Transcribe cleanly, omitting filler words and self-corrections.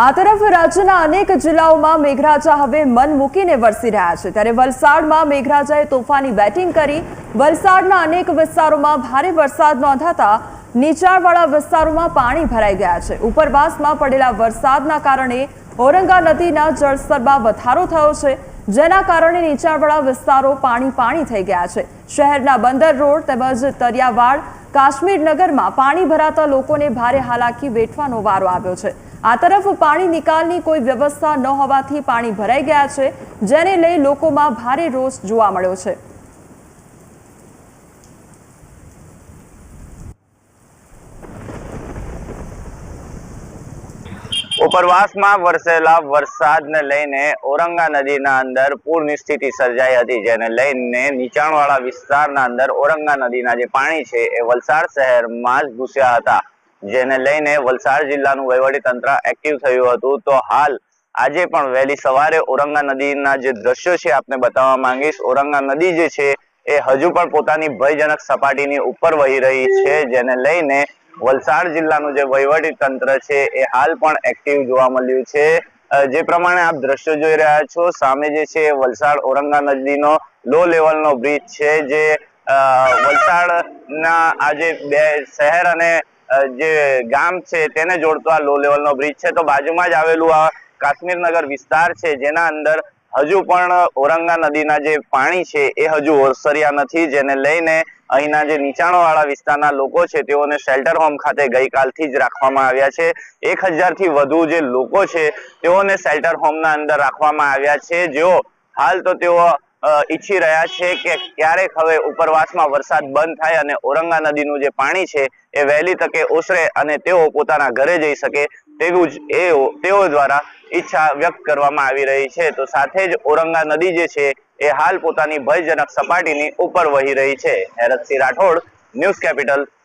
આ તરફ રાજ્યના અનેક જિલ્લાઓમાં મેઘરાજા હવે મન મૂકીને વરસી રહ્યા છે, ત્યારે વલસાડમાં મેઘરાજાએ તોફાની બેટિંગ કરી વલસાડના અનેક વિસ્તારોમાં ભારે વરસાદ નોંધાતા નીચાણવાળા વિસ્તારોમાં પાણી ભરાઈ ગયા છે। ઉપરવાસમાં પડેલા વરસાદના કારણે ઔરંગા નદીના જળસ્તરમાં વધારો થયો છે, જેના કારણે નીચાણવાળા વિસ્તારો પાણી થઈ ગયા છે। શહેરના બંદર રોડ તેમજ તરિયાવાડ કાશ્મીર નગરમાં પાણી ભરાતા લોકોને ભારે હાલાકી વેઠવાનો વારો આવ્યો છે। આ તરફ પાણી નિકાલની કોઈ વ્યવસ્થા ન હોવાથી પાણી ભરાઈ ગયા છે, જેને લઈ લોકોમાં ભારે રોષ જોવા મળ્યો છે। ઉપરવાસમાં વરસેલા વરસાદને લઈને ઔરંગા નદીના અંદર પૂરની સ્થિતિ સર્જાઈ હતી, જેને લઈને નીચાણવાળા વિસ્તારના અંદર ઔરંગા નદીના જે પાણી છે એ વલસાડ શહેરમાં જ ઘૂસ્યા હતા, જેને લઈને વલસાડ જિલ્લાનું વહીવટીતંત્ર એક્ટિવ થયું હતું। તો હાલ આજે પણ વહેલી સવારે ઔરંગા નદીના જે દ્રશ્યો છે આપને બતાવવા માંગીશ। ઔરંગા નદી જે છે એ હજુ પણ પોતાની ભયજનક સપાટીની ઉપર વહી રહી છે, જેને લઈને વલસાડ જિલ્લાનું જે વહીવટી તંત્ર છે એ હાલ પણ એક્ટિવ જોવા મળ્યું છે। જે પ્રમાણે આપ દ્રશ્યો જોઈ રહ્યા છો, સામે જે છે વલસાડ ઔરંગા નદીનો લો લેવલનો બ્રિજ છે, જે વલસાડના આજે બે શહેર અને જે ગામ છે તેને જોડતો આ લો લેવલનો બ્રિજ છે। તો બાજુમાં જ આવેલું આ કાશ્મીર નગર વિસ્તાર છે, જેના અંદર હજુ પણ ઔરંગા નદીના જે પાણી છે એ હજુ ઓસર્યા નથી, જેને લઈને અહીંના જે નીચાણવાળા વિસ્તારના લોકો છે તેઓને શેલ્ટર હોમ ખાતે ગઈકાલથી જ રાખવામાં આવ્યા છે। 1000 થી વધુ જે લોકો છે તેઓને શેલ્ટર હોમના અંદર રાખવામાં આવ્યા છે, જેઓ હાલ તો તેઓ ઈચ્છી રહ્યા છે કે ક્યારેક હવે ઉપરવાસમાં વરસાદ બંધ થાય અને ઔરંગા નદીનું જે પાણી છે એ વહેલી તકે ઓસરે અને તેઓ પોતાના ઘરે જઈ શકે, તેવું જ તેઓ દ્વારા ઈચ્છા વ્યક્ત કરવામાં આવી રહી છે। તો સાથે જ ઔરંગા નદી જે છે એ હાલ પોતાની ભયજનક સપાટીની ઉપર વહી રહી છે। Heratsinh Rathod, news capital.